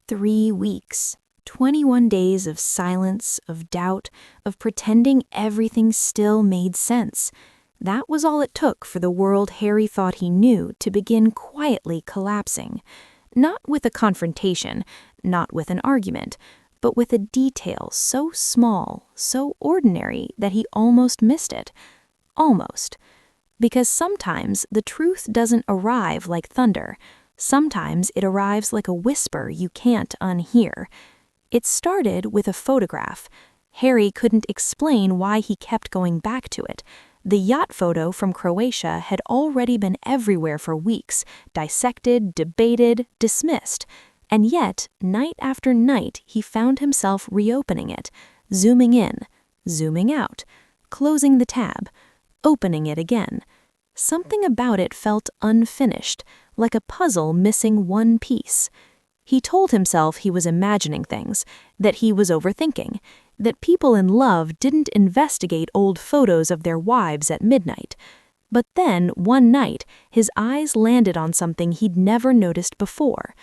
3 weeks. 21 days of silence, of doubt, of pretending everything still made sense. That was all it took for the world Harry thought he knew to begin quietly collapsing. Not with a confrontation, not with an argument, but with a detail so small, so ordinary that he almost missed it. Almost. Because sometimes the truth doesn't arrive like thunder. Sometimes it arrives like a whisper you can't unhear. It started with a photograph. Harry couldn't explain why he kept going back to it. The yacht photo from Croatia had already been everywhere for weeks, dissected, debated, dismissed. And yet, night after night, he found himself reopening it, zooming in, zooming out, closing the tab, opening it again. Something about it felt unfinished, like a puzzle missing one piece. He told himself he was imagining things, that he was overthinking, that people in love didn't investigate old photos of their wives at midnight. But then, one night, his eyes landed on something he'd never noticed before.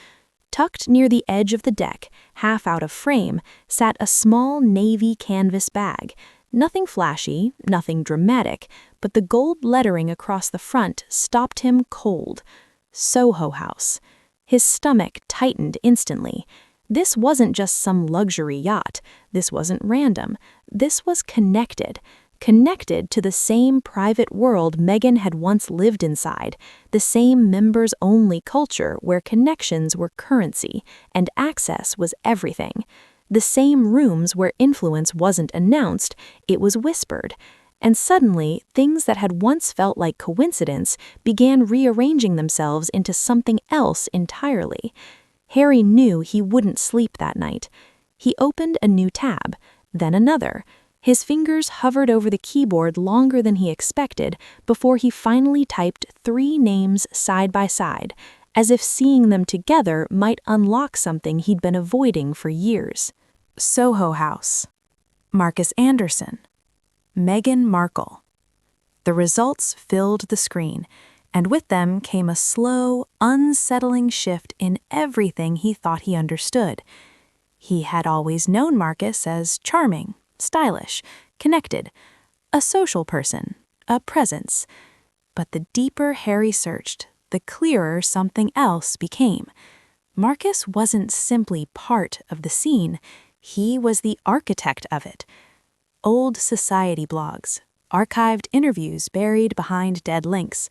Tucked near the edge of the deck, half out of frame, sat a small navy canvas bag. Nothing flashy, nothing dramatic, but the gold lettering across the front stopped him cold. Soho House. His stomach tightened instantly. This wasn't just some luxury yacht. This wasn't random. This was connected. Connected to the same private world Meghan had once lived inside, the same members-only culture where connections were currency and access was everything. The same rooms where influence wasn't announced, it was whispered. And suddenly, things that had once felt like coincidence began rearranging themselves into something else entirely. Harry knew he wouldn't sleep that night. He opened a new tab, then another. His fingers hovered over the keyboard longer than he expected before he finally typed 3 names side by side, as if seeing them together might unlock something he'd been avoiding for years. Soho House. Marcus Anderson. Meghan Markle. The results filled the screen, and with them came a slow, unsettling shift in everything he thought he understood. He had always known Marcus as charming, stylish, connected, a social person, a presence. But the deeper Harry searched, the clearer something else became. Marcus wasn't simply part of the scene, he was the architect of it. Old society blogs, archived interviews buried behind dead links,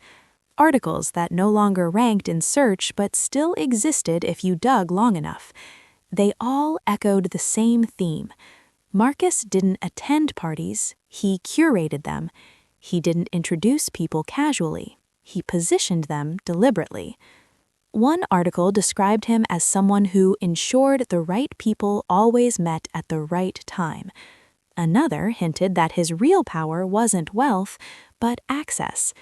articles that no longer ranked in search but still existed if you dug long enough. They all echoed the same theme. Marcus didn't attend parties, he curated them. He didn't introduce people casually, he positioned them deliberately. One article described him as someone who ensured the right people always met at the right time. Another hinted that his real power wasn't wealth, but access.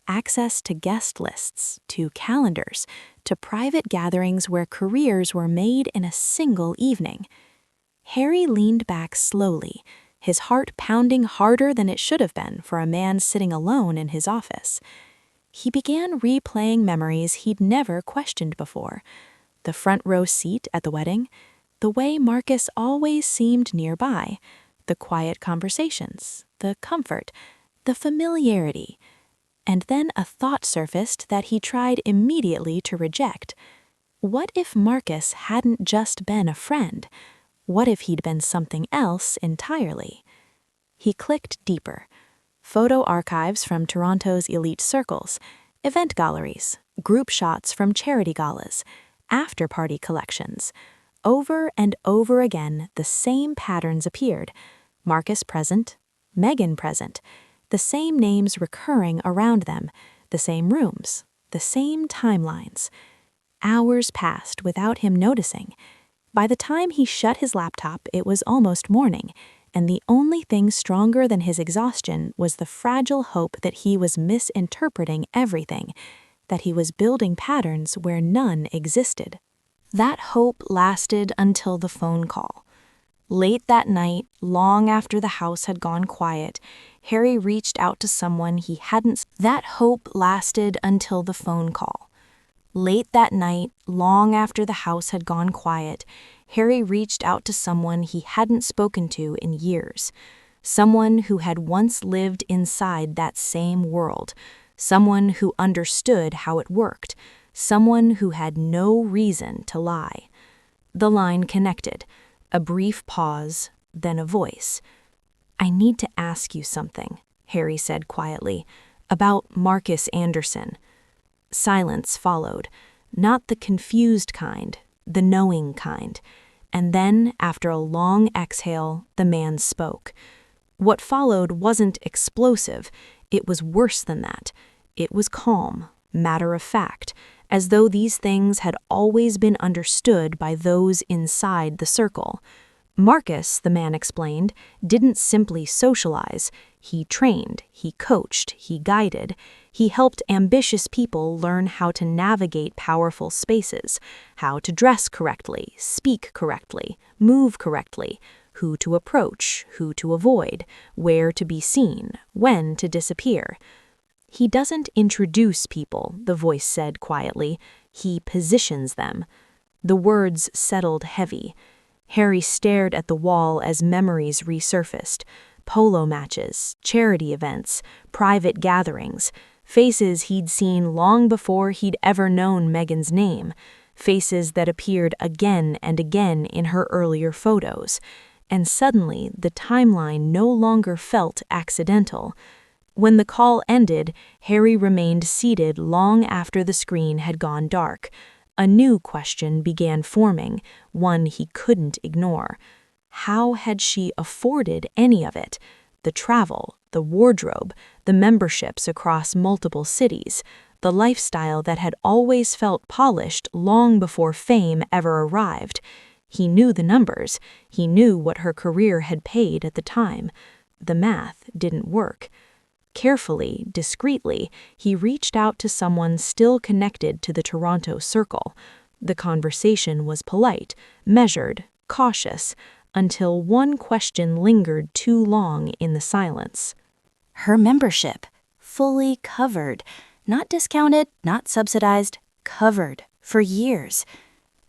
Access to guest lists, to calendars, to private gatherings where careers were made in a single evening. Harry leaned back slowly, his heart pounding harder than it should have been for a man sitting alone in his office. He began replaying memories he'd never questioned before. The front row seat at the wedding, the way Marcus always seemed nearby, the quiet conversations, the comfort, the familiarity. And then a thought surfaced that he tried immediately to reject. What if Marcus hadn't just been a friend? What if he'd been something else entirely? He clicked deeper. Photo archives from Toronto's elite circles, event galleries, group shots from charity galas, after-party collections. Over and over again, the same patterns appeared. Marcus present, Meghan present, the same names recurring around them, the same rooms, the same timelines. Hours passed without him noticing. By the time he shut his laptop, it was almost morning, and the only thing stronger than his exhaustion was the fragile hope that he was misinterpreting everything, that he was building patterns where none existed. That hope lasted until the phone call. Late that night, long after the house had gone quiet, Harry reached out to someone he hadn't. That hope lasted until the phone call. Late that night, long after the house had gone quiet, Harry reached out to someone he hadn't spoken to in years. Someone who had once lived inside that same world. Someone who understood how it worked. Someone who had no reason to lie. The line connected. A brief pause, then a voice. "I need to ask you something," Harry said quietly, "about Marcus Anderson." Silence followed, not the confused kind, the knowing kind. And then, after a long exhale, the man spoke. What followed wasn't explosive, it was worse than that. It was calm, matter of fact, as though these things had always been understood by those inside the circle. Marcus, the man explained, didn't simply socialize. He trained, he coached, he guided. He helped ambitious people learn how to navigate powerful spaces, how to dress correctly, speak correctly, move correctly, who to approach, who to avoid, where to be seen, when to disappear. "He doesn't introduce people," the voice said quietly. "He positions them." The words settled heavy. Harry stared at the wall as memories resurfaced. Polo matches, charity events, private gatherings, faces he'd seen long before he'd ever known Meghan's name, faces that appeared again and again in her earlier photos. And suddenly, the timeline no longer felt accidental. When the call ended, Harry remained seated long after the screen had gone dark. A new question began forming, one he couldn't ignore. How had she afforded any of it? The travel, the wardrobe, the memberships across multiple cities, the lifestyle that had always felt polished long before fame ever arrived. He knew the numbers. He knew what her career had paid at the time. The math didn't work. Carefully, discreetly, he reached out to someone still connected to the Toronto circle. The conversation was polite, measured, cautious, until one question lingered too long in the silence. Her membership, fully covered, not discounted, not subsidized, covered, for years.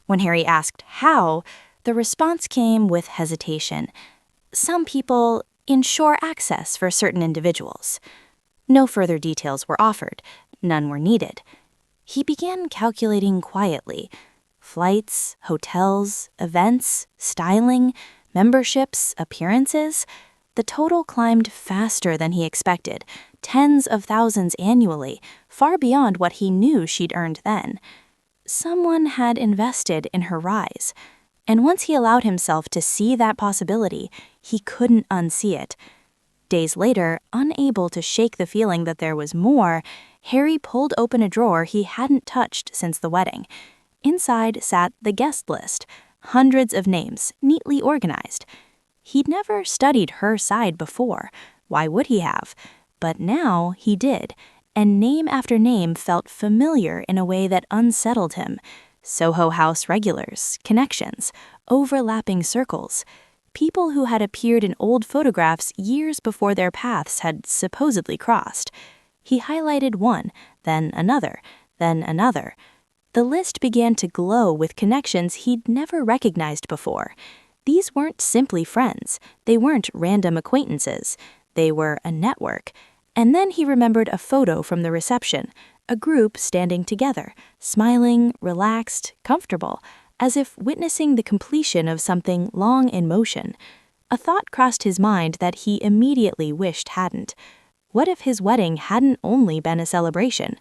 When Harry asked how, the response came with hesitation. Some people ensure access for certain individuals. No further details were offered. None were needed. He began calculating quietly. Flights, hotels, events, styling, memberships, appearances. The total climbed faster than he expected, tens of thousands annually, far beyond what he knew she'd earned then. Someone had invested in her rise. And once he allowed himself to see that possibility, he couldn't unsee it. Days later, unable to shake the feeling that there was more, Harry pulled open a drawer he hadn't touched since the wedding. Inside sat the guest list, hundreds of names, neatly organized. He'd never studied her side before. Why would he have? But now he did, and name after name felt familiar in a way that unsettled him. Soho House regulars, connections, overlapping circles, people who had appeared in old photographs years before their paths had supposedly crossed. He highlighted one, then another, then another. The list began to glow with connections he'd never recognized before. These weren't simply friends. They weren't random acquaintances. They were a network. And then he remembered a photo from the reception, a group standing together, smiling, relaxed, comfortable, as if witnessing the completion of something long in motion. A thought crossed his mind that he immediately wished hadn't. What if his wedding hadn't only been a celebration?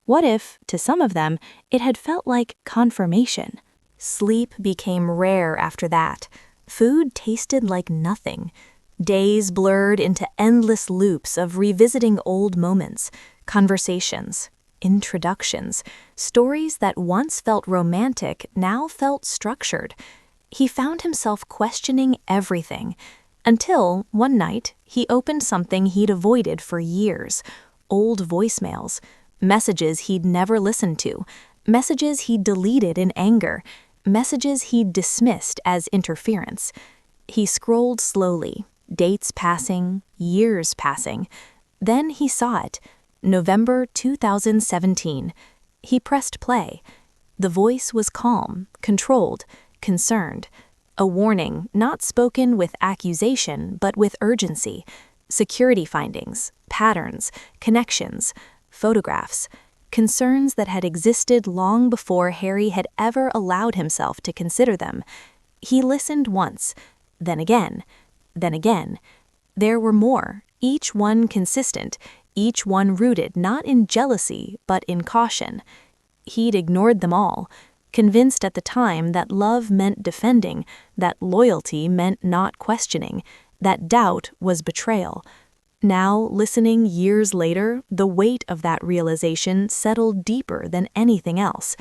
What if, to some of them, it had felt like confirmation? Sleep became rare after that. Food tasted like nothing. Days blurred into endless loops of revisiting old moments, conversations, introductions, stories that once felt romantic now felt structured. He found himself questioning everything, until, one night, he opened something he'd avoided for years, old voicemails, messages he'd never listened to, messages he'd deleted in anger, messages he'd dismissed as interference. He scrolled slowly, dates passing, years passing. Then he saw it. November 2017. He pressed play. The voice was calm, controlled, concerned. A warning, not spoken with accusation, but with urgency. Security findings, patterns, connections, photographs, concerns that had existed long before Harry had ever allowed himself to consider them. He listened once, then again, then again. There were more, each one consistent, each one rooted not in jealousy, but in caution. He'd ignored them all, convinced at the time that love meant defending, that loyalty meant not questioning, that doubt was betrayal. Now, listening years later, the weight of that realization settled deeper than anything else.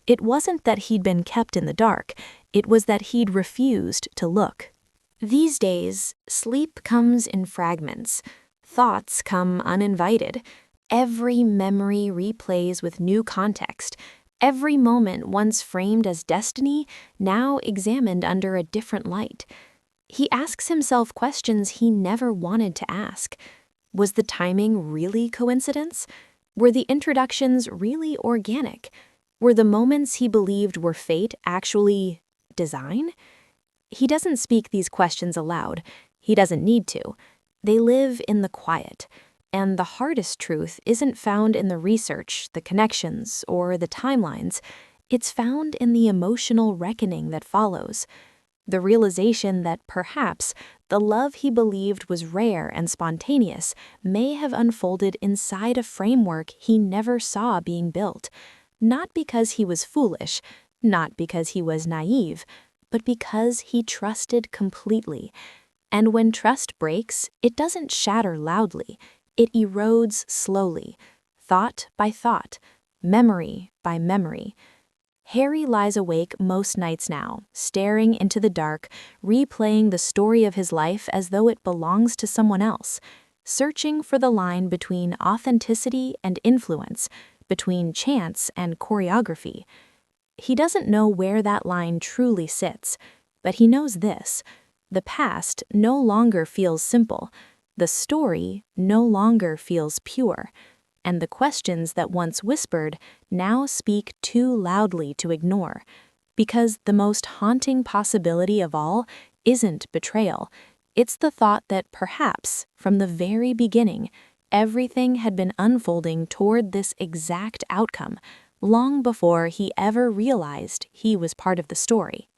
It wasn't that he'd been kept in the dark, it was that he'd refused to look. These days, sleep comes in fragments. Thoughts come uninvited. Every memory replays with new context. Every moment once framed as destiny, now examined under a different light. He asks himself questions he never wanted to ask. Was the timing really coincidence? Were the introductions really organic? Were the moments he believed were fate actually design? He doesn't speak these questions aloud. He doesn't need to. They live in the quiet. And the hardest truth isn't found in the research, the connections, or the timelines. It's found in the emotional reckoning that follows. The realization that perhaps the love he believed was rare and spontaneous may have unfolded inside a framework he never saw being built. Not because he was foolish, not because he was naive, but because he trusted completely. And when trust breaks, it doesn't shatter loudly. It erodes slowly, thought by thought, memory by memory. Harry lies awake most nights now, staring into the dark, replaying the story of his life as though it belongs to someone else, searching for the line between authenticity and influence, between chance and choreography. He doesn't know where that line truly sits, but he knows this: the past no longer feels simple, the story no longer feels pure, and the questions that once whispered now speak too loudly to ignore, because the most haunting possibility of all isn't betrayal. It's the thought that perhaps, from the very beginning, everything had been unfolding toward this exact outcome, long before he ever realized he was part of the story.